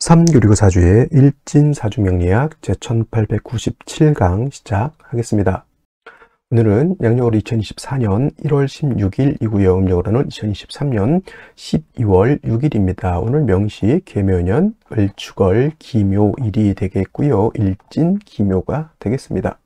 3교리고 사주의 일진사주명리학 제1897강 시작하겠습니다. 오늘은 양력으로 2024년 1월 16일이고요. 음력으로는 2023년 12월 6일입니다. 오늘 명시 계묘년 을축월 기묘일이 되겠고요. 일진 기묘가 되겠습니다.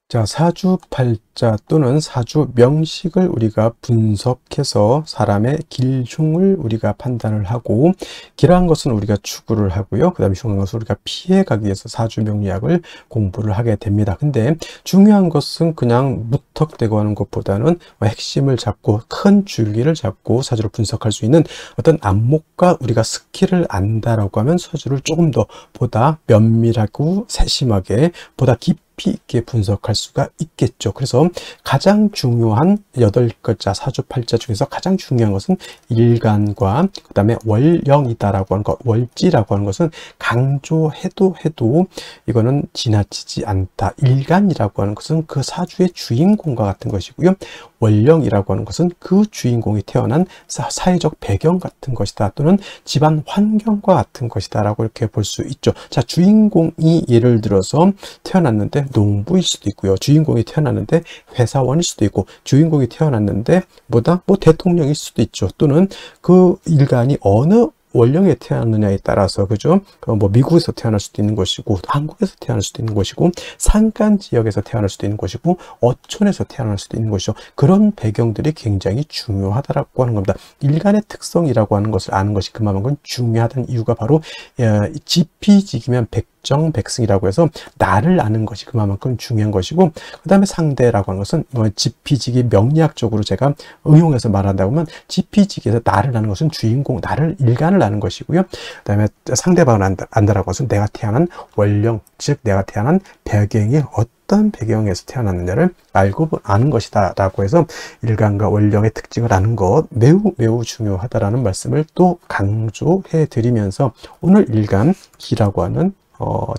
자, 사주팔자 또는 사주 명식을 우리가 분석해서 사람의 길흉을 우리가 판단을 하고, 길한 것은 우리가 추구를 하고요. 그 다음에 흉한 것은 우리가 피해가기 위해서 사주 명리학을 공부를 하게 됩니다. 근데 중요한 것은 그냥 무턱대고 하는 것보다는 핵심을 잡고 큰 줄기를 잡고 사주를 분석할 수 있는 어떤 안목과 우리가 스킬을 안다라고 하면 사주를 조금 더 보다 면밀하고 세심하게 보다 깊이 있게 분석할 수가 있겠죠. 그래서 가장 중요한 8글자 사주팔자 중에서 가장 중요한 것은 일간과 그 다음에 월령이다라고 하는 것, 월지라고 하는 것은 강조해도 이거는 지나치지 않다. 일간이라고 하는 것은 그 사주의 주인공과 같은 것이고요. 월령이라고 하는 것은 그 주인공이 태어난 사회적 배경 같은 것이다, 또는 집안 환경과 같은 것이다 라고 이렇게 볼 수 있죠. 자, 주인공이 예를 들어서 태어났는데 농부일 수도 있고요. 주인공이 태어났는데 회사원일 수도 있고, 주인공이 태어났는데 뭐 대통령일 수도 있죠. 또는 그 일간이 어느 월령에 태어났느냐에 따라서, 그죠? 뭐 미국에서 태어날 수도 있는 것이고, 한국에서 태어날 수도 있는 것이고, 산간 지역에서 태어날 수도 있는 것이고, 어촌에서 태어날 수도 있는 것이죠. 그런 배경들이 굉장히 중요하다라고 하는 겁니다. 일간의 특성이라고 하는 것을 아는 것이 그만큼 중요하다는 이유가 바로 지피지기면 백정백승이라고 해서 나를 아는 것이 그만큼 중요한 것이고, 그 다음에 상대라고 하는 것은 지피지기 명리학적으로 제가 응용해서 말한다고 하면, 지피지기에서 나를 아는 것은 주인공, 나를 일간을 아는 것이고요. 그 다음에 상대방을 안다라고 해서 내가 태어난 원령, 즉 내가 태어난 배경이 어떤 배경에서 태어났느냐를 알고 아는 것이다 라고 해서 일간과 원령의 특징을 아는 것 매우 중요하다라는 말씀을 또 강조해 드리면서, 오늘 일간 기라고 하는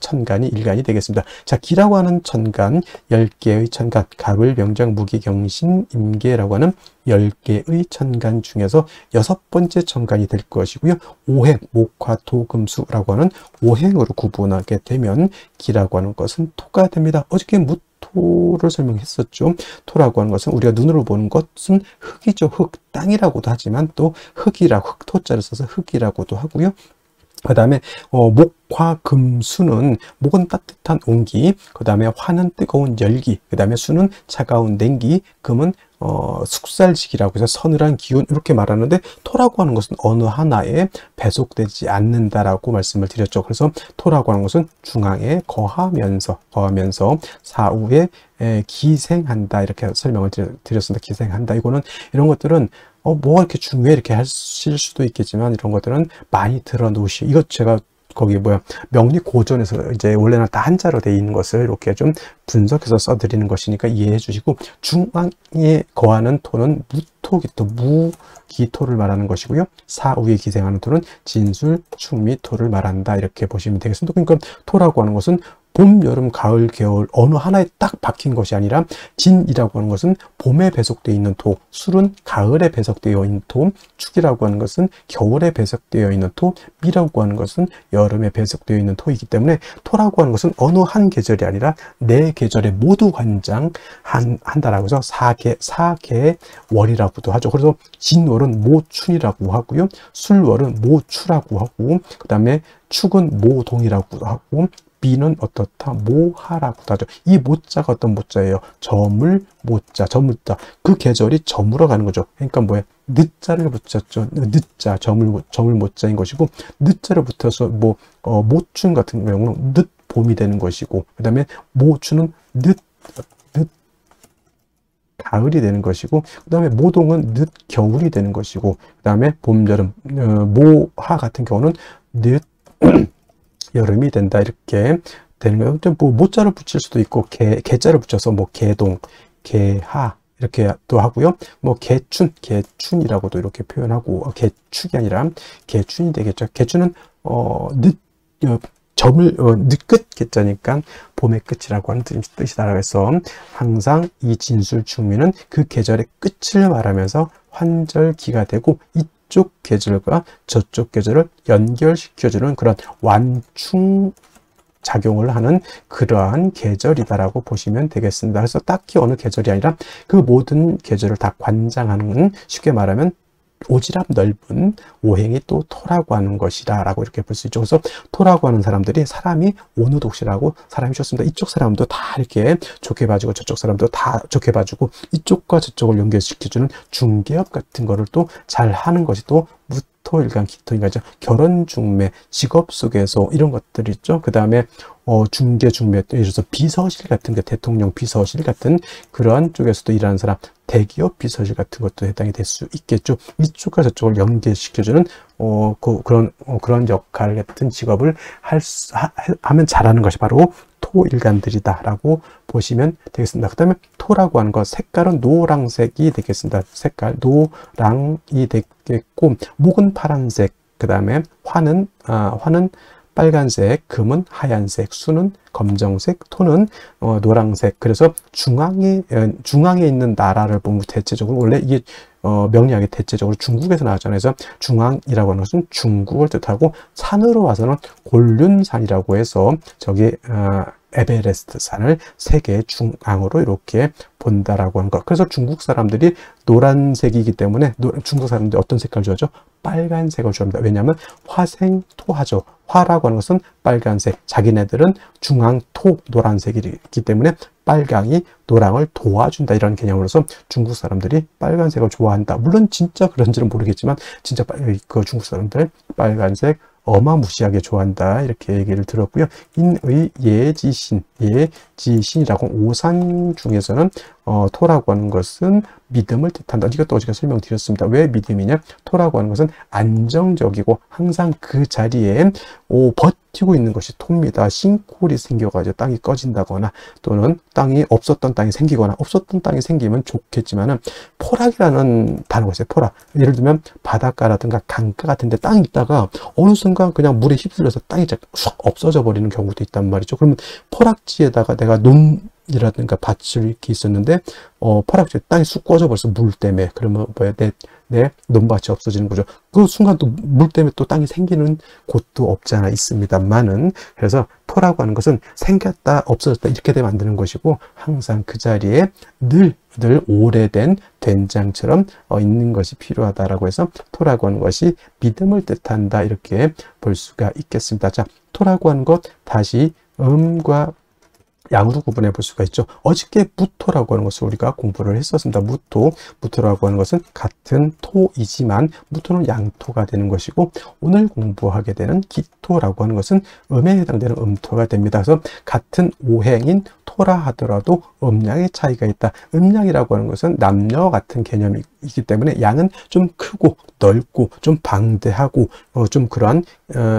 천간이 일간이 되겠습니다. 자, 기라고 하는 천간, 10개의 천간, 갑을, 병장, 무기, 경신, 임계라고 하는 10개의 천간 중에서 6번째 천간이 될 것이고요. 오행, 목화, 토, 금수라고 하는 오행으로 구분하게 되면 기라고 하는 것은 토가 됩니다. 어저께 토를 설명했었죠. 토라고 하는 것은 우리가 눈으로 보는 것은 흙이죠. 흙, 땅이라고도 하지만 또 흙이라고, 흙토자를 써서 흙이라고도 하고요. 그 다음에 목화 금수는, 목은 따뜻한 온기, 그 다음에 화는 뜨거운 열기, 그 다음에 수는 차가운 냉기, 금은 숙살지기라고 해서 서늘한 기운, 이렇게 말하는데, 토라고 하는 것은 어느 하나에 배속되지 않는다라고 말씀을 드렸죠. 그래서 토라고 하는 것은 중앙에 거하면서 사후에 기생한다, 이렇게 설명을 드렸습니다. 기생한다. 이거는 이런 것들은 뭐가 이렇게 중요해 이렇게 하실 수도 있겠지만, 이런 것들은 많이 들어놓으시, 이것 제가 거기 명리 고전에서 이제 원래는 다 한자로 되어 있는 것을 이렇게 좀 분석해서 써드리는 것이니까 이해해 주시고, 중앙에 거하는 토는 무토기토, 무기토를 말하는 것이고요. 사후에 기생하는 토는 진술, 충미토를 말한다, 이렇게 보시면 되겠습니다. 그러니까 토라고 하는 것은 봄, 여름, 가을, 겨울 어느 하나에 딱 박힌 것이 아니라, 진이라고 하는 것은 봄에 배속되어 있는 토, 술은 가을에 배속되어 있는 토, 축이라고 하는 것은 겨울에 배속되어 있는 토, 미라고 하는 것은 여름에 배속되어 있는 토이기 때문에, 토라고 하는 것은 어느 한 계절이 아니라 네 계절에 모두 관장한다라고 해서 사계월이라고도 하죠. 그래서 진월은 모춘이라고 하고요. 술월은 모추라고 하고, 그 다음에 축은 모동이라고도 하고, 비는 어떻다? 모하라고도 하죠. 이 모자가 어떤 모자예요? 저물 모자, 저물자. 그 계절이 저물어 가는 거죠. 그러니까 뭐예요? 늦자를 붙였죠. 늦자, 저물 모자인 것이고, 늦자를 붙여서 모춘 같은 경우는 늦 봄이 되는 것이고, 그 다음에 모추는 늦 가을이 되는 것이고, 그 다음에 모동은 늦 겨울이 되는 것이고, 그 다음에 봄, 여름, 모하 같은 경우는 늦 여름이 된다, 이렇게 되는 거예요. 좀 모자를 붙일 수도 있고, 개자를 붙여서 개동, 개하 이렇게 또 하고요. 개춘이라고도 이렇게 표현하고, 개축이 아니라 개춘이 되겠죠. 개춘은 늦끝 개자니까 봄의 끝이라고 하는 뜻이다. 해서 항상 이 진술 충미는 그 계절의 끝을 말하면서 환절기가 되고, 이쪽 계절과 저쪽 계절을 연결시켜주는 그런 완충 작용을 하는 그러한 계절이다라고 보시면 되겠습니다. 그래서 딱히 어느 계절이 아니라 그 모든 계절을 다 관장하는, 쉽게 말하면 오지랖 넓은 오행이 또 토라고 하는 것이다 라고 이렇게 볼 수 있죠. 그래서 토라고 하는 사람들이 사람이 오누독실하고 사람이 좋습니다. 이쪽 사람도 다 이렇게 좋게 봐주고 저쪽 사람도 다 좋게 봐주고 이쪽과 저쪽을 연결시켜주는 중개업 같은 거를 또 잘 하는 것이 또 무토일간 기토일간이죠. 결혼 중매, 직업 속에서 이런 것들이 있죠. 그 다음에 중개 중매, 예를 들어서 비서실 같은 게, 대통령 비서실 같은 그런 쪽에서도 일하는 사람, 대기업 비서실 같은 것도 해당이 될 수 있겠죠. 이쪽과 저쪽을 연계시켜주는 그런 역할 같은 직업을 하면 잘하는 것이 바로 토일간들이다라고 보시면 되겠습니다. 그 다음에 토라고 하는 것, 색깔은 노란색이 되겠습니다. 색깔 노랑이 되겠고, 목은 파란색, 그 다음에 화는 빨간색, 금은 하얀색, 수는 검정색, 토는 노란색. 그래서 중앙에 있는 나라를 보면 대체적으로 원래 이게 명리학이 대체적으로 중국에서 나왔잖아요. 그래서 중앙이라고 하는 것은 중국을 뜻하고, 산으로 와서는 곤륜산이라고 해서 저기 에베레스트 산을 세계 중앙으로 이렇게 본다라고 하는 것. 그래서 중국 사람들이 노란색이기 때문에 중국 사람들이 어떤 색깔 좋아하죠? 빨간색을 좋아합니다. 왜냐하면 화생토하죠. 화라고 하는 것은 빨간색, 자기네들은 중앙토 노란색이기 때문에 빨강이 노랑을 도와준다, 이런 개념으로서 중국 사람들이 빨간색을 좋아한다. 물론 진짜 그런지는 모르겠지만 진짜 그 중국 사람들 빨간색 어마무시하게 좋아한다, 이렇게 얘기를 들었고요. 인의 예지신이라고, 오산 중에서는 토라고 하는 것은 믿음을 뜻한다. 이것도 어제가 설명드렸습니다. 왜 믿음이냐? 토라고 하는 것은 안정적이고 항상 그 자리에 버티고 있는 것이 토입니다. 싱크홀이 생겨가지고 땅이 꺼진다거나, 또는 없었던 땅이 생기거나, 없었던 땅이 생기면 좋겠지만은, 포락이라는 단어가 있어요. 포락. 예를 들면 바닷가라든가 강가 같은 데 땅이 있다가 어느 순간 그냥 물에 휩쓸려서 땅이 쑥 없어져 버리는 경우도 있단 말이죠. 그러면 포락지에다가 내가 논이라든가 밭을 이렇게 있었는데 포락지에 땅이 쑥 꺼져 버려서 물 때문에, 그러면 뭐야, 내 논밭이 없어지는 거죠. 그 순간 또 물 때문에 또 땅이 생기는 곳도 없지 않아 있습니다만은, 그래서 토라고 하는 것은 생겼다 없어졌다 이렇게 되면 안 되는 것이고, 항상 그 자리에 늘 오래된 된장처럼 있는 것이 필요하다라고 해서 토라고 하는 것이 믿음을 뜻한다, 이렇게 볼 수가 있겠습니다. 자, 토라고 하는 것 다시 음과 양으로 구분해 볼 수가 있죠. 어저께 무토라고 하는 것을 우리가 공부를 했었습니다. 무토라고 하는 것은 같은 토이지만 무토는 양토가 되는 것이고, 오늘 공부하게 되는 기토라고 하는 것은 음에 해당되는 음토가 됩니다. 그래서 같은 오행인 토라 하더라도 음양의 차이가 있다. 음양이라고 하는 것은 남녀 같은 개념이기 때문에 양은 좀 크고 넓고 좀 방대하고 좀 그러한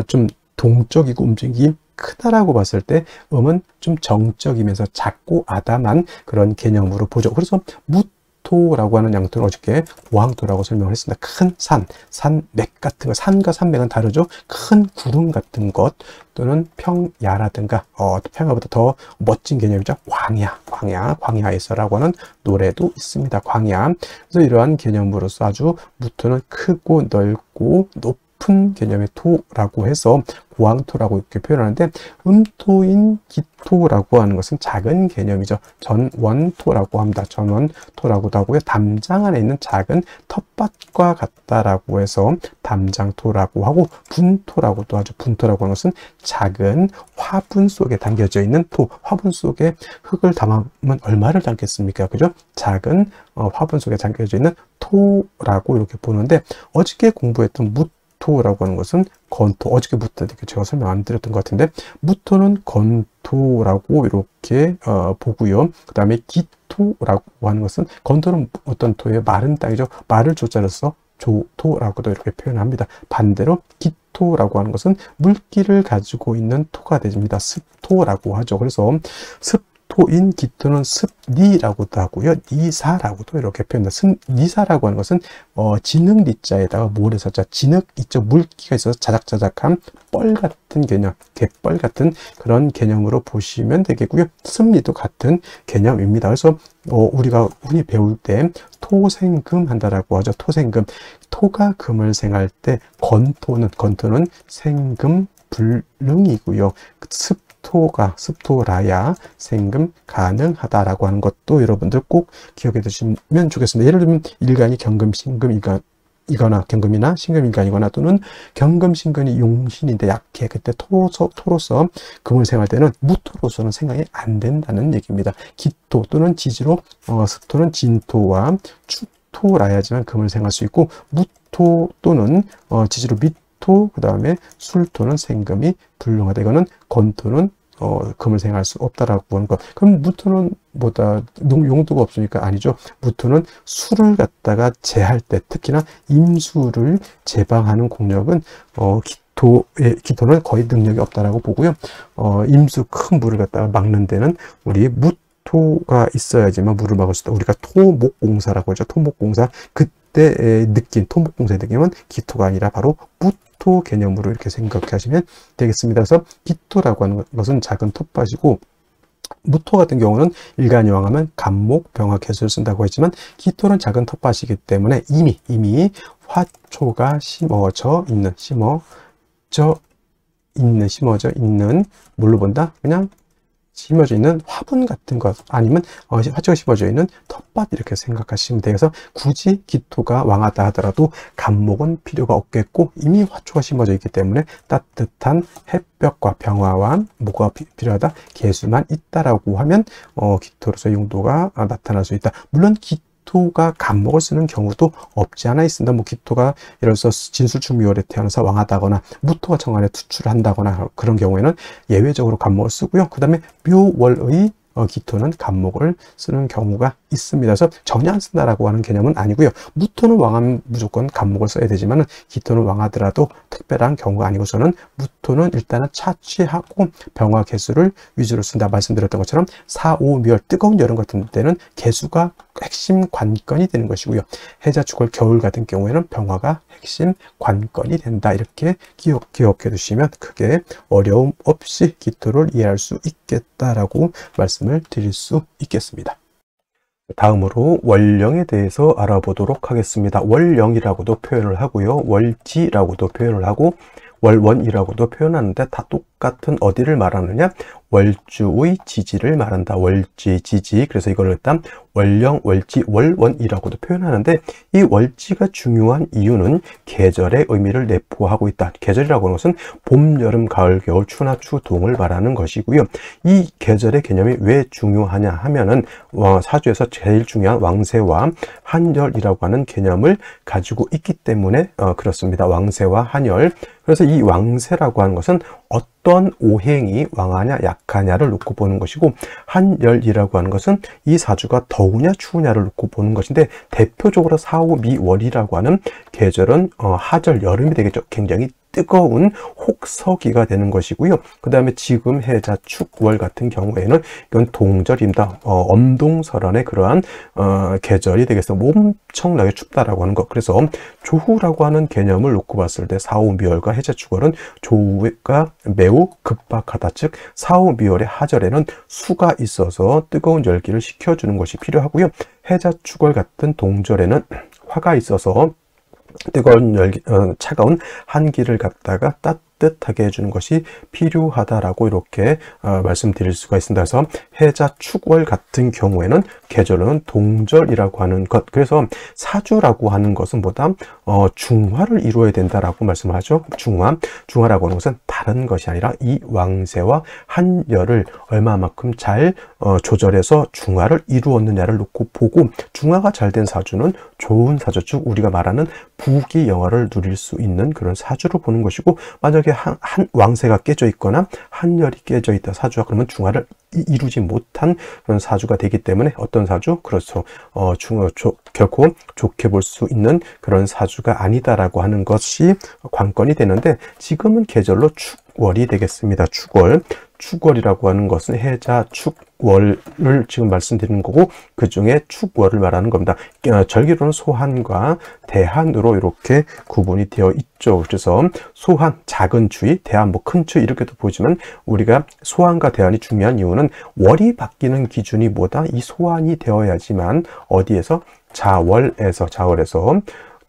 좀 동적이고 움직임이 크다라고 봤을 때, 음은 좀 정적이면서 작고 아담한 그런 개념으로 보죠. 그래서 무토라고 하는 양토는 어저께 고항토라고 설명을 했습니다. 큰 산맥 같은 거, 산과 산맥은 다르죠. 큰 구름 같은 것, 또는 평야라든가 평야보다 더 멋진 개념이죠. 광야에서라고 하는 노래도 있습니다. 광야. 그래서 이러한 개념으로서 아주 무토는 크고 넓고 높은 개념의 토라고 해서 고항토라고 이렇게 표현하는데, 음토인 기토라고 하는 것은 작은 개념이죠. 전원토라고 합니다. 전원토라고도 하고요. 담장 안에 있는 작은 텃밭과 같다라고 해서 담장토라고 하고, 분토라고도 하죠. 분토라고 하는 것은 작은 화분 속에 담겨져 있는 토. 화분 속에 흙을 담으면 얼마를 담겠습니까? 그죠? 작은 화분 속에 담겨져 있는 토라고 이렇게 보는데, 어저께 공부했던 무토라고 하는 것은 건토, 어저께부터 제가 설명 안 드렸던 것 같은데, 무토는 건토라고 이렇게 보고요. 그 다음에 기토라고 하는 것은, 건토는 어떤 토예요? 마른 땅이죠. 말을 조자로 써 조토라고도 이렇게 표현합니다. 반대로 기토라고 하는 것은 물기를 가지고 있는 토가 됩니다. 습토라고 하죠. 그래서 토인 기토는 습니라고도 하고요. 니사라고도 이렇게 표현합니다. 니사라고 하는 것은 진흙 니자에다가 모래사자, 진흙 있죠. 물기가 있어서 자작자작한 뻘 같은 개념, 갯벌 같은 그런 개념으로 보시면 되겠고요. 습니도 같은 개념입니다. 그래서 우리가 흔히 배울 때 토생금 한다라고 하죠. 토생금. 토가 금을 생할 때 건토는 생금 불능이고요. 습토라야 생금 가능하다라고 하는 것도 여러분들 꼭 기억해 두시면 좋겠습니다. 예를 들면 일간이 경금, 신금, 이거나 경금이나 신금일간이거나 또는 경금, 신금이 용신인데 약해. 그때 토로서 금을 생할 때는 무토로서는 생각이 안 된다는 얘기입니다. 기토 또는 지지로 습토는 진토와 축토라야지만 금을 생할 수 있고 무토 또는 지지로 미토 그 다음에 술토는 생금이 불능하다. 이거는 건토는 금을 생할 수 없다라고 하는 것. 그럼 무토는 뭐다 용도가 없으니까 아니죠. 무토는 술을 갖다가 제할 때 특히나 임수를 제방하는 공력은 기토는 거의 능력이 없다라고 보고요. 임수 큰 물을 갖다가 막는 데는 우리 무토가 있어야지만 물을 막을 수 있다. 우리가 토목공사라고 하죠. 토목공사 그때 느낀 토목공사의 느낌은 기토가 아니라 바로 무토 개념으로 이렇게 생각하시면 되겠습니다. 그래서 기토라고 하는 것은 작은 텃밭이고 무토 같은 경우는 일간이왕하면 간목, 병화, 개수를 쓴다고 했지만 기토는 작은 텃밭이기 때문에 이미 화초가 심어져 있는 뭘로 본다? 그냥 심어져 있는 화분 같은 것 아니면 화초가 심어져 있는 텃밭 이렇게 생각하시면 돼요. 그래서 굳이 기토가 왕하다 하더라도 간목은 필요가 없겠고 이미 화초가 심어져 있기 때문에 따뜻한 햇볕과 병화와 뭐가 필요하다? 개수만 있다라고 하면 기토로서 용도가 나타날 수 있다. 물론 기토가 간목을 쓰는 경우도 없지 않아 있습니다. 기토가 예를 들어서 진술충묘월에 태어나서 왕하다거나 무토가 정관에 투출을 한다거나 그런 경우에는 예외적으로 간목을 쓰고요. 그 다음에 묘월의 기토는 간목을 쓰는 경우가 있습니다. 그래서 전혀 안 쓴다라고 하는 개념은 아니고요. 무토는 왕하면 무조건 간목을 써야 되지만 기토는 왕하더라도 특별한 경우가 아니고서는 무토는 일단은 차취하고 병화 개수를 위주로 쓴다. 말씀드렸던 것처럼 4, 5, 묘월 뜨거운 여름 같은 때는 개수가 핵심 관건이 되는 것이고요. 해자, 축월, 겨울 같은 경우에는 병화가 핵심 관건이 된다. 이렇게 기억해 두시면 크게 어려움 없이 기토를 이해할 수 있겠다라고 말씀을 드릴 수 있겠습니다. 다음으로 월령에 대해서 알아보도록 하겠습니다. 월령이라고도 표현을 하고요. 월지라고도 표현을 하고 월원이라고도 표현하는데 다 똑같은 어디를 말하느냐? 월주의 지지를 말한다. 월지, 지지. 그래서 이걸 일단 월령, 월지, 월원이라고도 표현하는데 이 월지가 중요한 이유는 계절의 의미를 내포하고 있다. 계절이라고 하는 것은 봄, 여름, 가을, 겨울, 추나 추동을 말하는 것이고요. 이 계절의 개념이 왜 중요하냐 하면은 사주에서 제일 중요한 왕세와 한열이라고 하는 개념을 가지고 있기 때문에 그렇습니다. 왕세와 한열. 그래서 이 왕세라고 하는 것은 어떤 오행이 왕하냐 약하냐를 놓고 보는 것이고 한열이라고 하는 것은 이 사주가 더우냐 추우냐를 놓고 보는 것인데 대표적으로 사오미월이라고 하는 계절은 하절 여름이 되겠죠. 굉장히 뜨거운 혹서기가 되는 것이고요. 그 다음에 지금 해자 축월 같은 경우에는 이건 동절입니다. 엄동설원의 그러한 계절이 되겠습니다. 엄청나게 춥다라고 하는 것. 그래서 조후라고 하는 개념을 놓고 봤을 때 사오미월과 해자 축월은 조후가 매우 급박하다. 즉 사오미월의 하절에는 수가 있어서 뜨거운 열기를 식혀주는 것이 필요하고요. 해자 축월 같은 동절에는 화가 있어서 뜨거운 열기, 차가운 한기를 갖다가 따뜻하게 해주는 것이 필요하다라고 이렇게 말씀드릴 수가 있습니다. 그래서 해자 축월 같은 경우에는 계절은 동절이라고 하는 것. 그래서 사주라고 하는 것은 보다 중화를 이루어야 된다라고 말씀을 하죠. 중화라고 하는 것은 다른 것이 아니라 이 왕세와 한열을 얼마만큼 잘 조절해서 중화를 이루었느냐를 놓고 보고 중화가 잘 된 사주는 좋은 사주, 즉 우리가 말하는 부귀영화를 누릴 수 있는 그런 사주로 보는 것이고 만약에 한 왕세가 깨져 있거나 한열이 깨져 있다 사주가 그러면 중화를 이루지 못한 그런 사주가 되기 때문에 어떤 사주? 그렇죠. 결코 좋게 볼 수 있는 그런 사주가 아니다라고 하는 것이 관건이 되는데 지금은 계절로 축월이 되겠습니다. 축월이라고 하는 것은 해자, 축월을 지금 말씀드리는 거고, 그 중에 축월을 말하는 겁니다. 절기로는 소한과 대한으로 이렇게 구분이 되어 있죠. 그래서 소한, 작은 추위, 대한, 뭐 큰 추위 이렇게도 보지만, 우리가 소한과 대한이 중요한 이유는 월이 바뀌는 기준이 뭐다? 이 소한이 되어야지만 어디에서? 자월에서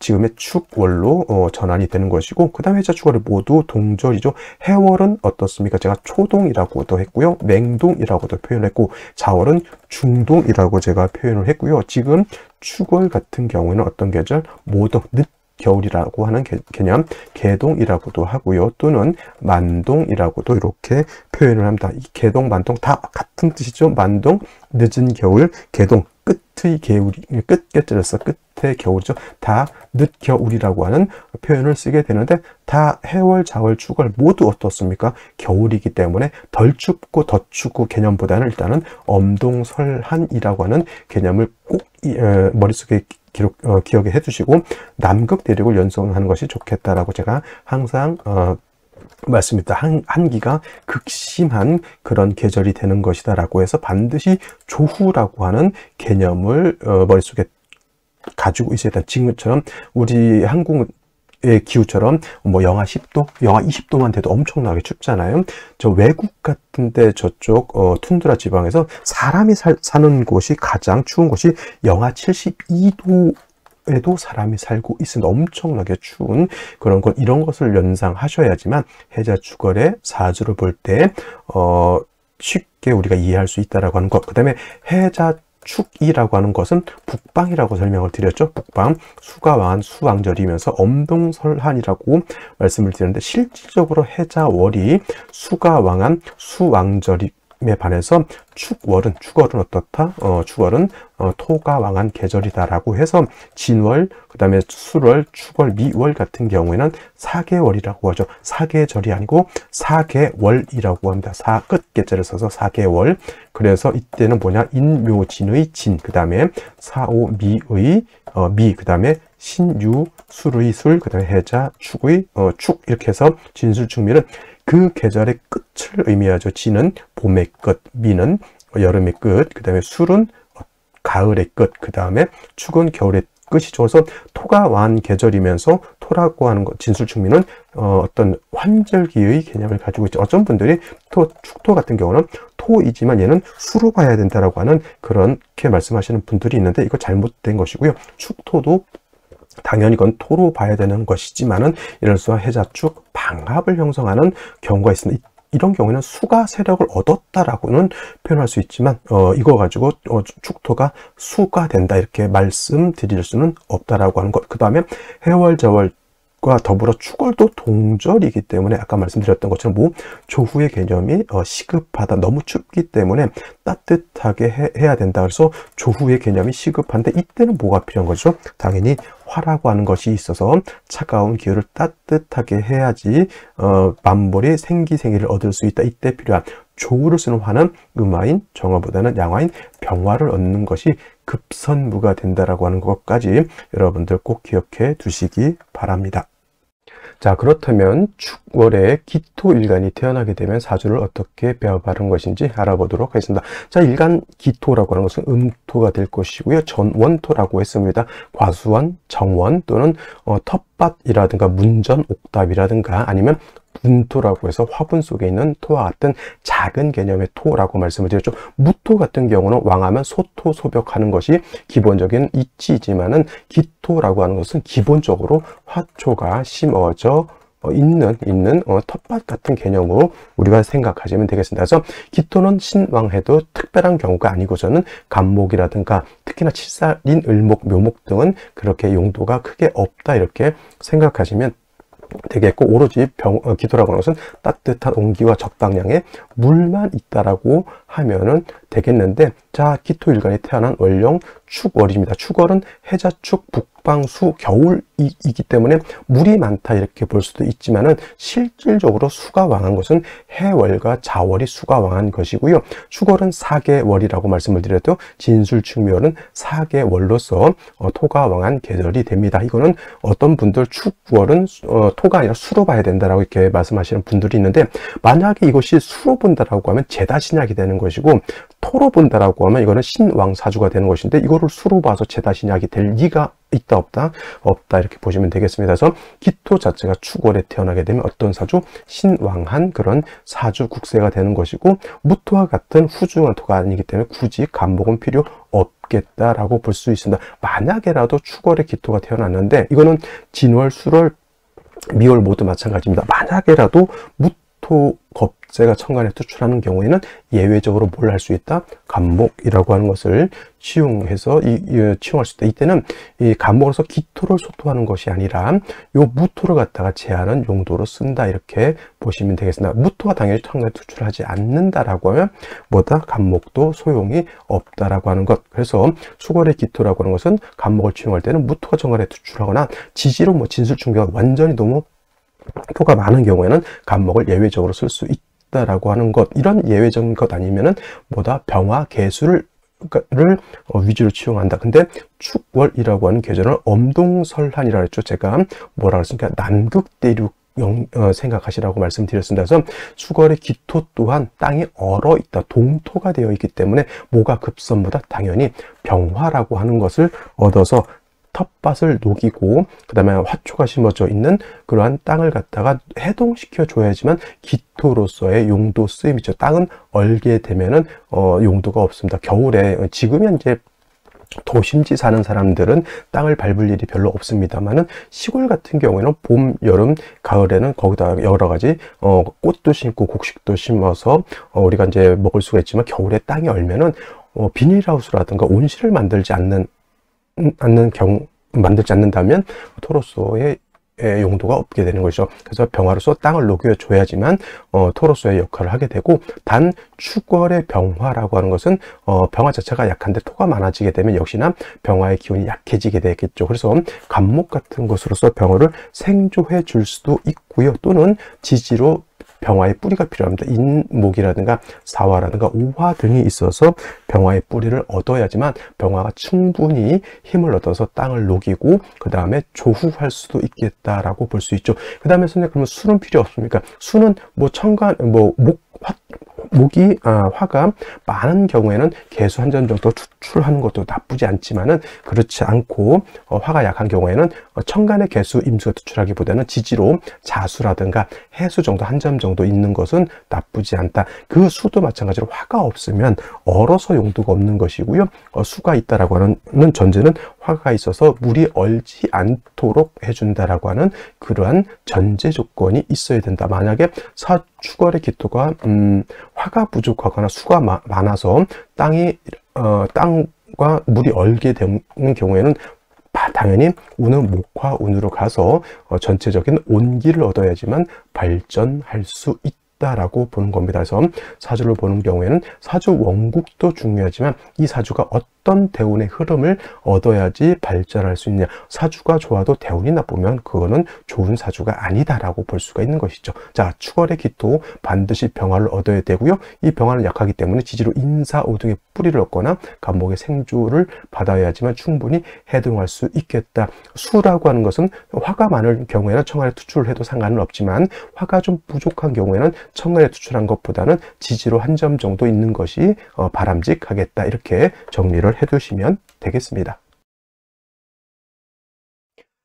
지금의 축월로 전환이 되는 것이고, 그 다음에 해자, 축월이 모두 동절이죠. 해월은 어떻습니까? 제가 초동이라고도 했고요, 맹동이라고도 표현했고, 자월은 중동이라고 제가 표현을 했고요. 지금 축월 같은 경우에는 어떤 계절? 모동, 늦겨울이라고 하는 개념, 개동이라고도 하고요, 또는 만동이라고도 이렇게 표현을 합니다. 이 개동, 만동 다 같은 뜻이죠. 만동, 늦은 겨울, 개동, 끝의 겨울이, 끝겨울에서 끝의 겨울이죠. 다 늦겨울이라고 하는 표현을 쓰게 되는데, 다 해월, 자월, 축월 모두 어떻습니까? 겨울이기 때문에 덜 춥고 더 춥고 개념보다는 일단은 엄동설한이라고 하는 개념을 꼭 머릿속에 기억해 두시고, 남극 대륙을 연상하는 것이 좋겠다라고 제가 항상 말씀입니다. 한기가 극심한 그런 계절이 되는 것이다 라고 해서 반드시 조후라고 하는 개념을 머릿속에 가지고 있어야 된다. 지금처럼 우리 한국의 기후처럼 뭐 영하 10도, 영하 20도만 돼도 엄청나게 춥잖아요. 저 외국 같은데 저쪽 툰드라 지방에서 사람이 사는 곳이 가장 추운 곳이 영하 72도 에도 사람이 살고 있으면 엄청나게 추운 그런 것, 이런 것을 연상하셔야지만 해자, 축월의 사주를 볼 때 쉽게 우리가 이해할 수 있다라고 하는 것. 그 다음에 해자, 축이라고 하는 것은 북방이라고 설명을 드렸죠. 북방, 수가 왕한 수왕절이면서 엄동설한이라고 말씀을 드렸는데, 실질적으로 해자, 월이 수가 왕한 수왕절이 에 반해서 축월은 어떻다? 축월은 토가 왕한 계절이다라고 해서 진월, 그 다음에 수월, 축월, 미월 같은 경우에는 사계월이라고 하죠. 사계절이 아니고 사계월이라고 합니다. 끝계절을 써서 사계월. 그래서 이때는 뭐냐? 인묘진의 진, 그 다음에 사오미의 미, 그 다음에 신유, 술의 술, 그 다음에 해자, 축의 축, 이렇게 해서 진술축미는 그 계절의 끝을 의미하죠. 진은 봄의 끝, 미는 여름의 끝, 그 다음에 술은 가을의 끝, 그 다음에 축은 겨울의 끝이죠. 그래서 토가 왕한 계절이면서 토라고 하는 것, 진술축미는 어떤 환절기의 개념을 가지고 있죠. 어떤 분들이 축토 같은 경우는 토이지만 얘는 수로 봐야 된다라고 하는 그렇게 말씀하시는 분들이 있는데, 이거 잘못된 것이고요. 축토도 당연히 이건 토로 봐야 되는 것이지만은, 예를 들어서 해자축 방합을 형성하는 경우가 있습니다. 이런 경우에는 수가 세력을 얻었다라고는 표현할 수 있지만, 이거 가지고 축토가 수가 된다 이렇게 말씀드릴 수는 없다라고 하는 것. 그 다음에 해월, 자월 과 더불어 축월도 동절이기 때문에 아까 말씀드렸던 것처럼 조후의 개념이 시급하다, 너무 춥기 때문에 따뜻하게 해야 된다. 그래서 조후의 개념이 시급한데, 이때는 뭐가 필요한 거죠? 당연히 화라고 하는 것이 있어서 차가운 기후를 따뜻하게 해야지 만물이 생기를 얻을 수 있다. 이때 필요한 조후를 쓰는 화는 음화인, 정화보다는 양화인 병화를 얻는 것이 급선무가 된다라고 하는 것까지 여러분들 꼭 기억해 두시기 바랍니다. 자, 그렇다면 축월에 기토일간이 태어나게 되면 사주를 어떻게 배워바른 것인지 알아보도록 하겠습니다. 자, 일간 기토라고 하는 것은 음토가 될 것이고요. 전원토라고 했습니다. 과수원, 정원 또는 텃밭이라든가 문전, 옥답이라든가 아니면 분토라고 해서 화분 속에 있는 토와 같은 작은 개념의 토라고 말씀을 드렸죠. 무토 같은 경우는 왕하면 소토, 소벽하는 것이 기본적인 이치이지만은 기토라고 하는 것은 기본적으로 화초가 심어져 있는 텃밭 같은 개념으로 우리가 생각하시면 되겠습니다. 그래서 기토는 신왕해도 특별한 경우가 아니고서는 간목이라든가 특히나 칠살인, 을목, 묘목 등은 그렇게 용도가 크게 없다 이렇게 생각하시면 되겠고, 오로지 기토라고 하는 것은 따뜻한 온기와 적당량의 물만 있다라고 하면은 되겠는데, 자, 기토일간이 태어난 월령 축월입니다. 축월은 해자축 북방 북방수 겨울이기 때문에 물이 많다 이렇게 볼 수도 있지만은 실질적으로 수가 왕한 것은 해월과 자월이 수가 왕한 것이고요. 축월은 사계월이라고 말씀을 드려도 진술축묘월은 사계월로서 토가 왕한 계절이 됩니다. 이거는 어떤 분들 축월은 토가 아니라 수로 봐야 된다라고 이렇게 말씀하시는 분들이 있는데, 만약에 이것이 수로 본다라고 하면 제다신약이 되는 것이고, 토로 본다라고 하면 이거는 신왕사주가 되는 것인데, 이거를 수로 봐서 제다신약이 될 리가 있다 없다? 없다 이렇게 보시면 되겠습니다. 그래서 기토 자체가 축월에 태어나게 되면 어떤 사주? 신왕한 그런 사주 국세가 되는 것이고, 무토와 같은 후중한 토가 아니기 때문에 굳이 간목은 필요 없겠다라고 볼 수 있습니다. 만약에라도 축월에 기토가 태어났는데, 이거는 진월, 술월, 미월 모두 마찬가지입니다. 만약에라도 무토 겁재가 천간에 투출하는 경우에는 예외적으로 뭘 할 수 있다? 간목이라고 하는 것을 치용해서 치용할 수 있다. 이때는 이 간목으로서 기토를 소토하는 것이 아니라 요 무토를 갖다가 제하는 용도로 쓴다 이렇게 보시면 되겠습니다. 무토가 당연히 천간에 투출하지 않는다라고 하면 뭐다? 간목도 소용이 없다라고 하는 것. 그래서 축월의 기토라고 하는 것은 간목을 치용할 때는 무토가 천간에 투출하거나 지지로 진술충교가 완전히 너무 토가 많은 경우에는 간목을 예외적으로 쓸 수 있다라고 하는 것. 이런 예외적인 것 아니면은 뭐다? 병화 개수를 위주로 치용한다. 근데 축월이라고 하는 계절은 엄동설한이라 했죠. 제가 뭐라 그랬습니까? 남극대륙 생각하시라고 말씀드렸습니다. 그래서 축월의 기토 또한 땅이 얼어 있다, 동토가 되어 있기 때문에 뭐가 급선보다 당연히 병화라고 하는 것을 얻어서 텃밭을 녹이고 그 다음에 화초가 심어져 있는 그러한 땅을 갖다가 해동시켜 줘야지만 기토로서의 용도 쓰임이죠. 땅은 얼게 되면은 용도가 없습니다. 겨울에 지금 현재 도심지 사는 사람들은 땅을 밟을 일이 별로 없습니다만은 시골 같은 경우에는 봄, 여름, 가을에는 거기다 여러 가지 꽃도 심고 곡식도 심어서 우리가 이제 먹을 수가 있지만, 겨울에 땅이 얼면은 비닐하우스라든가 온실을 만들지 않는다면 토로서의 용도가 없게 되는 것이죠. 그래서 병화로서 땅을 녹여줘야지만 토로서의 역할을 하게 되고, 단 축월의 병화라고 하는 것은 병화 자체가 약한데 토가 많아지게 되면 역시나 병화의 기운이 약해지게 되겠죠. 그래서 간목 같은 것으로서 병화를 생조해 줄 수도 있고요. 또는 지지로 병화의 뿌리가 필요합니다. 인목이라든가 사화라든가 오화 등이 있어서 병화의 뿌리를 얻어야지만 병화가 충분히 힘을 얻어서 땅을 녹이고 그 다음에 조후할 수도 있겠다라고 볼 수 있죠. 그 다음에 선생님, 그러면 수는 필요 없습니까? 수는 뭐 천간, 화가 많은 경우에는 개수 한 점 정도 투출하는 것도 나쁘지 않지만은, 그렇지 않고 화가 약한 경우에는 천간의 개수 임수가 투출하기보다는 지지로 자수라든가 해수 정도 한 점 정도 있는 것은 나쁘지 않다. 그 수도 마찬가지로 화가 없으면 얼어서 용도가 없는 것이고요. 수가 있다라고 하는 전제는 화가 있어서 물이 얼지 않도록 해준다라고 하는 그러한 전제 조건이 있어야 된다. 만약에 축월의 기토가 화가 부족하거나 수가 많아서 땅과 물이 얼게 되는 경우에는 당연히 운은 목화운으로 가서 전체적인 온기를 얻어야지만 발전할 수 있다라고 보는 겁니다. 그래서 사주를 보는 경우에는 사주 원국도 중요하지만 이 사주가 어떤 대운의 흐름을 얻어야지 발전할 수 있냐. 사주가 좋아도 대운이 나쁘면 그거는 좋은 사주가 아니다라고 볼 수가 있는 것이죠. 자, 축월의 기토 반드시 병화를 얻어야 되고요. 이 병화는 약하기 때문에 지지로 인사오등의 뿌리를 얻거나 간목의 생조를 받아야지만 충분히 해동할 수 있겠다. 수라고 하는 것은 화가 많을 경우에는 천간에 투출을 해도 상관은 없지만, 화가 좀 부족한 경우에는 천간에 투출한 것보다는 지지로 한 점 정도 있는 것이 바람직하겠다. 이렇게 정리를 해두시면 되겠습니다.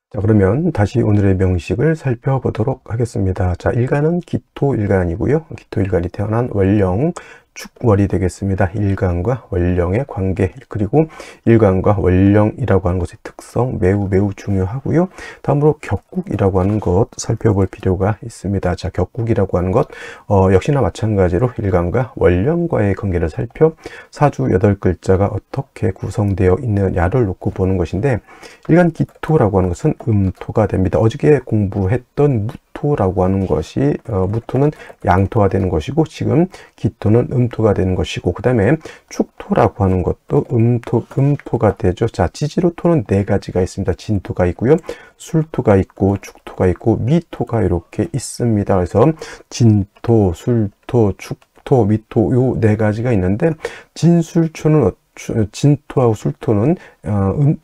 자, 그러면 다시 오늘의 명식을 살펴보도록 하겠습니다. 자, 일간은 기토일간이고요. 기토일간이 태어난 월령, 축월이 되겠습니다. 일간과 월령의 관계, 그리고 일간과 월령이라고 하는 것의 특성 매우 중요하고요. 다음으로 격국이라고 하는 것 살펴볼 필요가 있습니다. 자, 격국이라고 하는 것 역시나 마찬가지로 일간과 월령과의 관계를 살펴 사주 8글자가 어떻게 구성되어 있느냐를 놓고 보는 것인데, 일간 기토라고 하는 것은 음토가 됩니다. 어저께 공부했던 무토라고 하는 것이 무토는 양토가 되는 것이고 지금 기토는 음토가 되는 것이고 그 다음에 축토라고 하는 것도 음토가 되죠. 자, 지지로토는 네 가지가 있습니다. 진토가 있고요, 술토가 있고 축토가 있고 미토가 이렇게 있습니다. 그래서 진토, 술토, 축토, 미토 요 네 가지가 있는데 진술초는 진토하고 술토는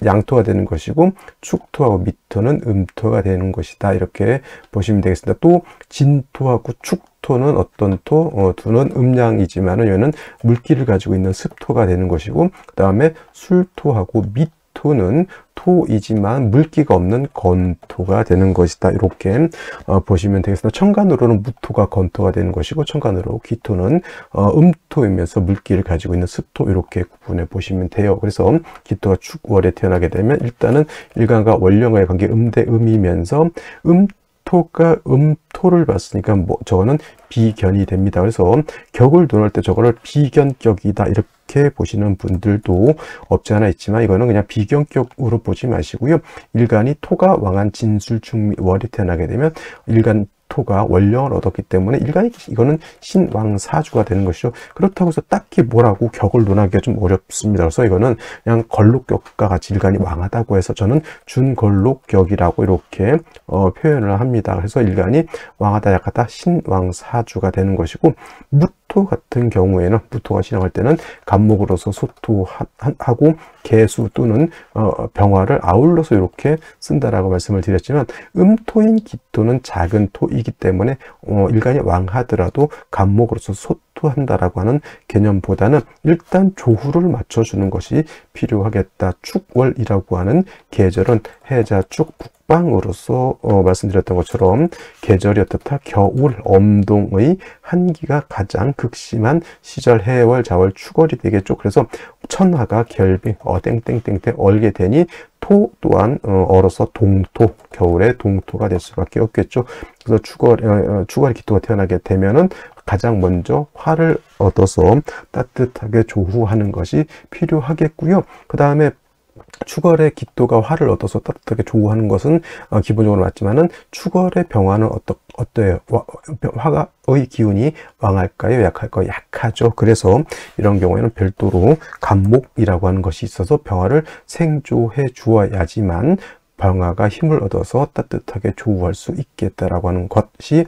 양토가 되는 것이고 축토하고 미토는 음토가 되는 것이다. 이렇게 보시면 되겠습니다. 또 진토하고 축토는 어떤 토? 토는 음양이지만 얘는 물기를 가지고 있는 습토가 되는 것이고 그 다음에 술토하고 미토는 토이지만 물기가 없는 건토가 되는 것이다. 이렇게 보시면 되겠습니다. 천간으로는 무토가 건토가 되는 것이고 천간으로 기토는 음토이면서 물기를 가지고 있는 습토 이렇게 구분해 보시면 돼요. 그래서 기토가 축월에 태어나게 되면 일단은 일간과 원령과의 관계 음대 음이면서 토가 음토를 봤으니까 저거는 비견이 됩니다. 그래서 격을 논할 때 저거를 비견격이다 이렇게 보시는 분들도 없지 않아 있지만 이거는 그냥 비견격으로 보지 마시고요. 일간이 토가 왕한 진술충미 월이 태어나게 되면 일간 토가 원령을 얻었기 때문에 일간이 이거는 신왕사주가 되는 것이죠. 그렇다고 해서 딱히 뭐라고 격을 논하기가 좀 어렵습니다. 그래서 이거는 그냥 걸록격과 같이 일간이 왕하다고 해서 저는 준걸록격이라고 이렇게 표현을 합니다. 그래서 일간이 왕하다 약하다 신왕사주가 되는 것이고 무토 같은 경우에는 무토가 신앙할 때는 간목으로서 소토하고 개수 또는 병화를 아울러서 이렇게 쓴다라고 말씀을 드렸지만 음토인 기토는 작은 토이기 때문에 일간이 왕하더라도 간목으로서 소토한다라고 하는 개념보다는 일단 조후를 맞춰주는 것이 필요하겠다. 축월이라고 하는 계절은 해자축 북방으로서 말씀드렸던 것처럼 계절이 어떻다? 겨울 엄동의 한기가 가장 극심한 시절 해월 자월 축월이 되겠죠. 그래서 천하가 결빙 땡땡땡땡 얼게 되니 토 또한 얼어서 동토 겨울에 동토가 될 수밖에 없겠죠. 그래서 축월의 기토가 태어나게 되면은 가장 먼저 화를 얻어서 따뜻하게 조후하는 것이 필요하겠고요. 그 다음에 축월의 기토가 화를 얻어서 따뜻하게 조우하는 것은 기본적으로 맞지만은 축월의 병화는 어때요? 화의 기운이 왕할까요? 약할까요? 약하죠. 그래서 이런 경우에는 별도로 간목이라고 하는 것이 있어서 병화를 생조해 주어야지만 병화가 힘을 얻어서 따뜻하게 조우할 수 있겠다라고 하는 것이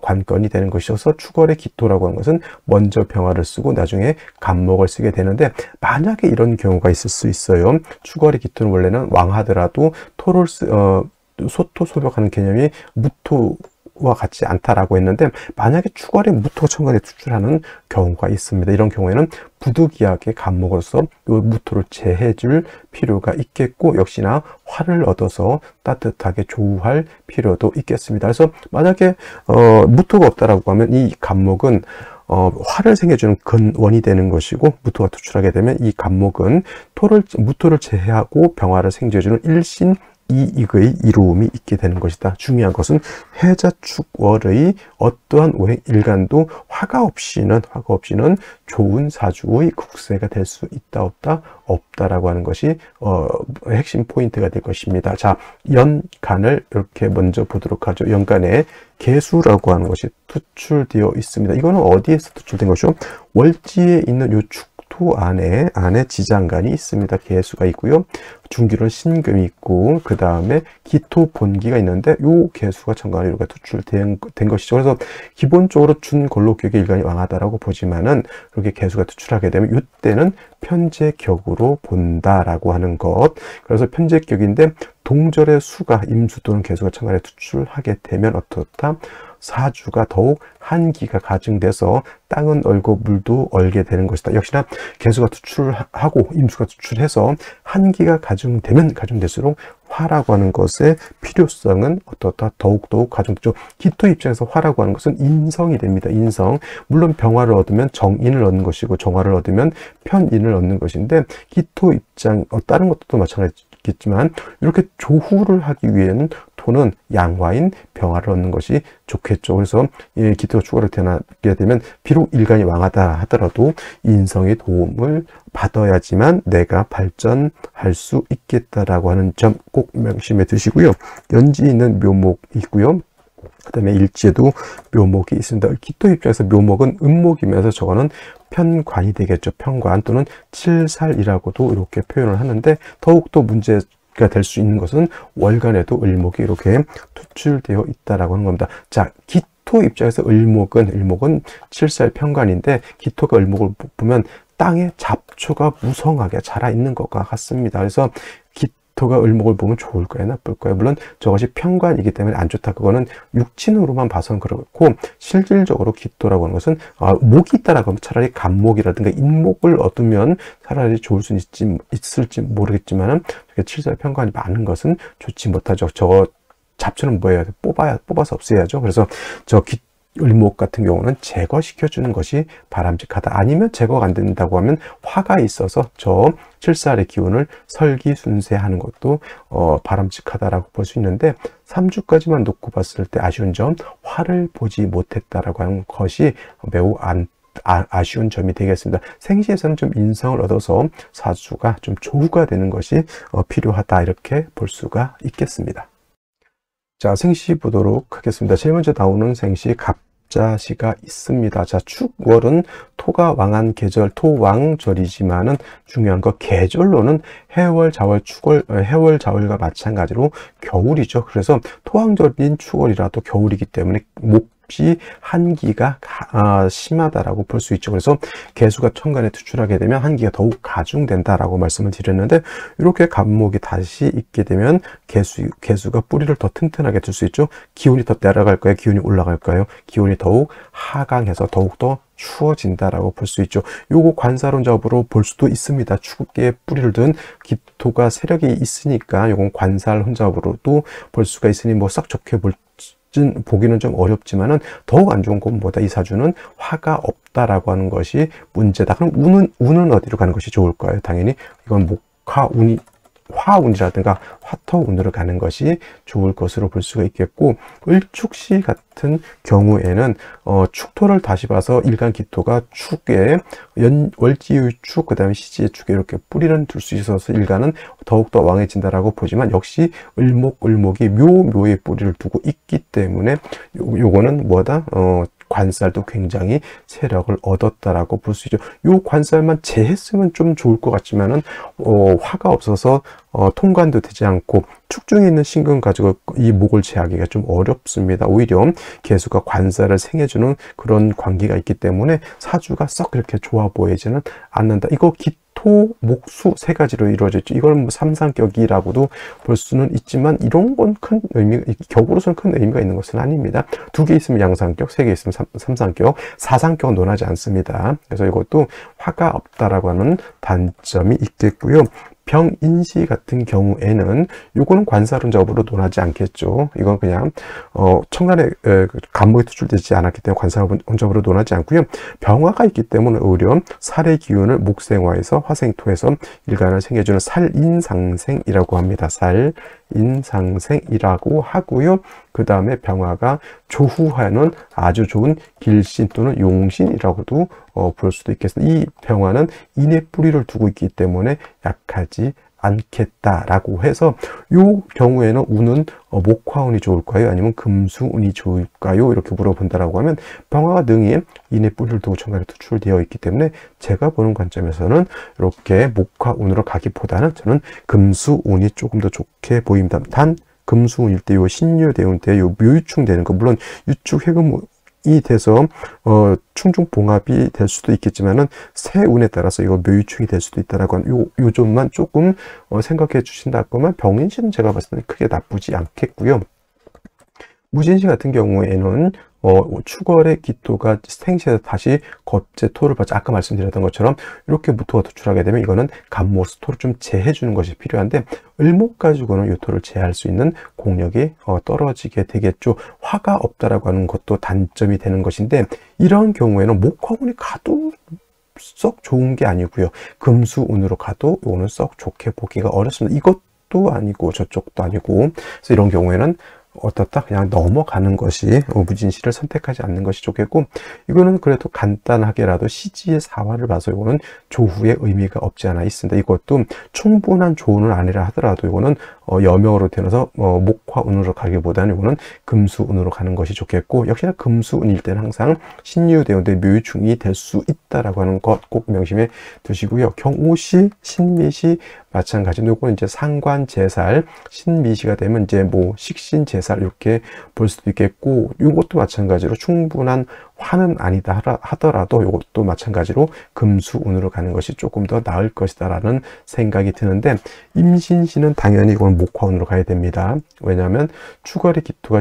관건이 되는 것이어서 축월의 기토라고 하는 것은 먼저 병화를 쓰고 나중에 간목을 쓰게 되는데 만약에 이런 경우가 있을 수 있어요. 축월의 기토는 원래는 왕하더라도 토를 소토 소벽하는 개념이 무토와 같지 않다라고 했는데 만약에 축월에 무토가 천간에 투출하는 경우가 있습니다. 이런 경우에는 부득이하게 간목으로서 이 무토를 제해줄 필요가 있겠고 역시나 화를 얻어서 따뜻하게 조우할 필요도 있겠습니다. 그래서 만약에 무토가 없다라고 하면 이 간목은 화를 생겨주는 근원이 되는 것이고 무토가 투출하게 되면 이 간목은 무토를 제해하고 병화를 생겨주는 일신 이익의 이로움이 있게 되는 것이다. 중요한 것은 해자축월의 어떠한 일간도 화가 없이는 좋은 사주의 국세가 될 수 있다 없다? 없다라고 하는 것이 핵심 포인트가 될 것입니다. 자, 연간을 이렇게 먼저 보도록 하죠. 연간에 개수라고 하는 것이 투출되어 있습니다. 이거는 어디에서 투출된 것이죠? 월지에 있는 요 축토 안에 지장간이 있습니다. 개수가 있고요. 중기로는 신금이 있고 그 다음에 기토 본기가 있는데 요 개수가 천간에 이렇게 투출된 것이죠. 그래서 기본적으로 준걸록격의 일간이 왕하다라고 보지만은 그렇게 개수가 투출하게 되면 이때는 편제격으로 본다라고 하는 것. 그래서 편제격인데 동절의 수가 임수 또는 개수가 천간에 투출하게 되면 어떻다? 사주가 더욱 한기가 가증돼서 땅은 얼고 물도 얼게 되는 것이다. 역시나 개수가 투출하고 임수가 투출해서 한기가 가중되면 가중될수록 화라고 하는 것의 필요성은 어떻다? 더욱더욱 가중되죠. 기토 입장에서 화라고 하는 것은 인성이 됩니다. 인성. 물론 병화를 얻으면 정인을 얻는 것이고 정화를 얻으면 편인을 얻는 것인데 기토 입장 다른 것도 마찬가지겠지만 이렇게 조후를 하기 위해는 토는 양화인 병화를 얻는 것이 좋겠죠. 그래서 이 기토가 축월을 태어나게 되면 비록 일간이 왕하다 하더라도 인성의 도움을 받아야지만 내가 발전할 수 있겠다라고 하는 점 꼭 명심해 두시고요. 연지 있는 묘목이 있고요. 그 다음에 일지에도 묘목이 있습니다. 기토 입장에서 묘목은 음목이면서 저거는 편관이 되겠죠. 편관 또는 칠살이라고도 이렇게 표현을 하는데, 더욱더 문제가 될 수 있는 것은 월간에도 을목이 이렇게 투출되어 있다라고 하는 겁니다. 자, 기토 입장에서 을목은 칠살 편관인데, 기토가 을목을 보면 땅에 잡초가 무성하게 자라 있는 것과 같습니다. 그래서 기토가 을목을 보면 좋을까요, 나쁠까요? 물론 저것이 편관이기 때문에 안 좋다. 그거는 육친으로만 봐서는 그렇고, 실질적으로 기토라고 하는 것은 목이 있다라고 하면 차라리 간목이라든가 인목을 얻으면 차라리 좋을 수 있을지 모르겠지만은, 칠살 편관이 많은 것은 좋지 못하죠. 저거 잡초는 뭐예요? 뽑아서 없애야죠. 그래서 을목 같은 경우는 제거시켜주는 것이 바람직하다. 아니면 제거가 안 된다고 하면 화가 있어서 저 칠살의 기운을 설기순쇄하는 것도 바람직하다라고 볼 수 있는데, 3주까지만 놓고 봤을 때 아쉬운 점, 화를 보지 못했다라고 하는 것이 매우 아쉬운 점이 되겠습니다. 생시에서는 좀 인성을 얻어서 4주가 좀 조후가 되는 것이 필요하다, 이렇게 볼 수가 있겠습니다. 자, 생시 보도록 하겠습니다. 제일 먼저 나오는 생시 갑자시가 있습니다. 자, 축월은 토가 왕한 계절, 토왕절이지만은 중요한 거 계절로는 해월, 자월, 축월, 해월, 자월과 마찬가지로 겨울이죠. 그래서 토왕절인 축월이라도 겨울이기 때문에 몹시 한기가 심하다라고 볼 수 있죠. 그래서 개수가 천간에 투출하게 되면 한기가 더욱 가중된다라고 말씀을 드렸는데, 이렇게 간목이 다시 있게 되면 개수가 뿌리를 더 튼튼하게 들 수 있죠. 기운이 더 내려갈까요? 기운이 올라갈까요? 기운이 더욱 하강해서 더욱더 추워진다라고 볼 수 있죠. 요거 관살혼잡으로 볼 수도 있습니다. 축에 뿌리를 든 기토가 세력이 있으니까 요건 관살혼잡으로도 볼 수가 있으니 뭐 썩 좋게 보기는 좀 어렵지만은, 더욱 안 좋은 건 뭐다? 이 사주는 화가 없다라고 하는 것이 문제다. 그럼 운은 어디로 가는 것이 좋을까요? 당연히 이건 화운이라든가 화토운으로 가는 것이 좋을 것으로 볼 수가 있겠고, 을축시 같은 경우에는 축토를 다시 봐서 일간 기토가 축에 월지의 축, 그 다음에 시지의 축에 이렇게 뿌리를 둘 수 있어서 일간은 더욱더 왕해진다라고 보지만, 역시 을목이 묘의 뿌리를 두고 있기 때문에 요거는 뭐다? 관살도 굉장히 세력을 얻었다라고 볼 수 있죠. 요 관살만 제했으면 좀 좋을 것 같지만은 화가 없어서 통관도 되지 않고 축중에 있는 신금 가지고 이 목을 제하기가 좀 어렵습니다. 오히려 개수가 관살을 생해주는 그런 관계가 있기 때문에 사주가 썩 그렇게 좋아 보이지는 않는다. 이거 토, 목수 세 가지로 이루어져 있죠. 이걸 뭐 삼상격이라고도 볼 수는 있지만, 이런 건 큰 격으로서는 큰 의미가 있는 것은 아닙니다. 2개 있으면 양상격, 3개 있으면 삼상격, 사상격은 논하지 않습니다. 그래서 이것도 화가 없다라고 하는 단점이 있겠고요. 병인시 같은 경우에는 요거는 관살혼잡으로 논하지 않겠죠. 이건 그냥 천간에 간목이 투출되지 않았기 때문에 관살혼잡으로 논하지 않고요. 병화가 있기 때문에 오히려 살의 기운을 목생화에서 화생토에서 일간을 생겨주는 살인상생이라고 합니다. 살인상생이라고 하고요. 그 다음에 병화가 조후하는 아주 좋은 길신 또는 용신이라고도 볼 수도 있겠습니다. 이 병화는 인의 뿌리를 두고 있기 때문에 약하지 않겠다라고 해서, 요 경우에는 운은 목화운이 좋을까요? 아니면 금수운이 좋을까요? 이렇게 물어본다라고 하면, 병화가 능히 인의 뿌리를 두고 천간에 투출되어 있기 때문에 제가 보는 관점에서는 이렇게 목화운으로 가기보다는 저는 금수운이 조금 더 좋게 보입니다. 단 금수운일 때 요 신유대운 때 요 묘유충 되는 거, 물론 유축 해금이 돼서 충중봉합이 될 수도 있겠지만은 새 운에 따라서 이거 묘유충이 될 수도 있다라고 하는 요 점만 조금 생각해 주신다고 하면, 병인시는 제가 봤을 때 크게 나쁘지 않겠고요. 무진시 같은 경우에는 축월의 기토가 생시에서 다시 겁제 토를 받자, 아까 말씀드렸던 것처럼 이렇게 무토가 도출하게 되면 이거는 간목으로서 토를 좀 제해 주는 것이 필요한데, 을목 가지고는 이 토를 제할 수 있는 공력이 떨어지게 되겠죠. 화가 없다라고 하는 것도 단점이 되는 것인데, 이런 경우에는 목화운이 가도 썩 좋은 게 아니고요. 금수운으로 가도 이거는 썩 좋게 보기가 어렵습니다. 이것도 아니고 저쪽도 아니고, 그래서 이런 경우에는 어떻다 그냥 넘어가는 것이, 무진시를 선택하지 않는 것이 좋겠고, 이거는 그래도 간단하게라도 시지의 사화를 봐서 이거는 조후의 의미가 없지 않아 있습니다. 이것도 충분한 조언은 아니라 하더라도 이거는 여명으로 태어나서 목화운으로 가기보다는 이거는 금수운으로 가는 것이 좋겠고, 역시나 금수운일 때는 항상 신유대운대 묘유충이 될 수 있다라고 하는 것 꼭 명심해 두시고요. 경우시, 신미시 마찬가지로 이거는 이제 상관제살, 신미시가 되면 이제 뭐 식신제살 이렇게 볼 수도 있겠고, 이것도 마찬가지로 충분한 화는 아니다 하더라도 이것도 마찬가지로 금수운으로 가는 것이 조금 더 나을 것이다라는 생각이 드는데, 임신시는 당연히 이건 목화운으로 가야 됩니다. 왜냐하면 추월의 기토가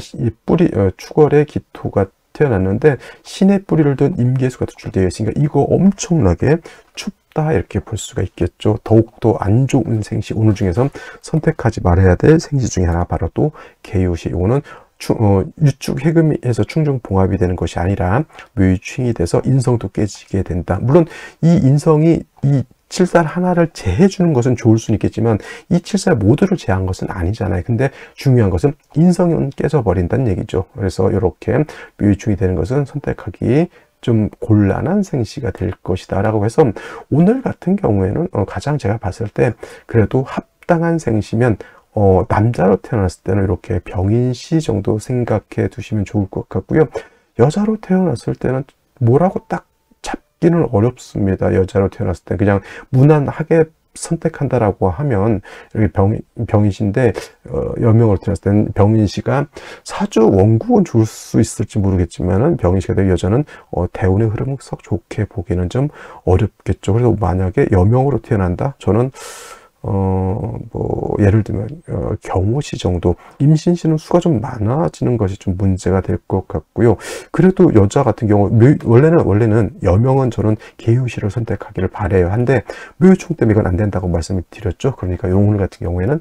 추월의 기토가 태어났는데 신의 뿌리를 둔 임계수가 도출되어 있으니까 이거 엄청나게 춥다 이렇게 볼 수가 있겠죠. 더욱더 안 좋은 생시, 오늘 중에서 선택하지 말아야 될 생시 중에 하나 바로 또 개유시. 이거는 유축 해금에서 충중 봉합이 되는 것이 아니라 묘유충이 돼서 인성도 깨지게 된다. 물론 이 인성이 이 칠살 하나를 제해 주는 것은 좋을 수는 있겠지만 이 칠살 모두를 제한 것은 아니잖아요. 근데 중요한 것은 인성은 깨져 버린다는 얘기죠. 그래서 이렇게 묘유충이 되는 것은 선택하기 좀 곤란한 생시가 될 것이다 라고 해서, 오늘 같은 경우에는 가장 제가 봤을 때 그래도 합당한 생시면 남자로 태어났을 때는 이렇게 병인시 정도 생각해 두시면 좋을 것 같고요. 여자로 태어났을 때는 뭐라고 딱 잡기는 어렵습니다. 여자로 태어났을 때 그냥 무난하게 선택한다라고 하면 이렇게 병인시인데, 여명으로 태어났을 때는 병인시가 사주 원국은 줄 수 있을지 모르겠지만은 병인시가 되고 여자는 대운의 흐름을 썩 좋게 보기는 좀 어렵겠죠. 그래서 만약에 여명으로 태어난다, 저는 뭐 예를 들면 경호시 정도, 임신시는 수가 좀 많아지는 것이 좀 문제가 될 것 같고요. 그래도 여자 같은 경우 원래는 여명은 저는 개유시를 선택하기를 바래요. 한데 묘유충 때문에 이건 안 된다고 말씀을 드렸죠. 그러니까 오늘 같은 경우에는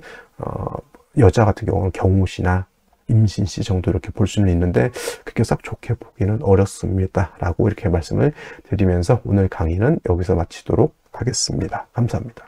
여자 같은 경우는 경호시나 임신시 정도 이렇게 볼 수는 있는데 그렇게 싹 좋게 보기는 어렵습니다 라고 이렇게 말씀을 드리면서 오늘 강의는 여기서 마치도록 하겠습니다. 감사합니다.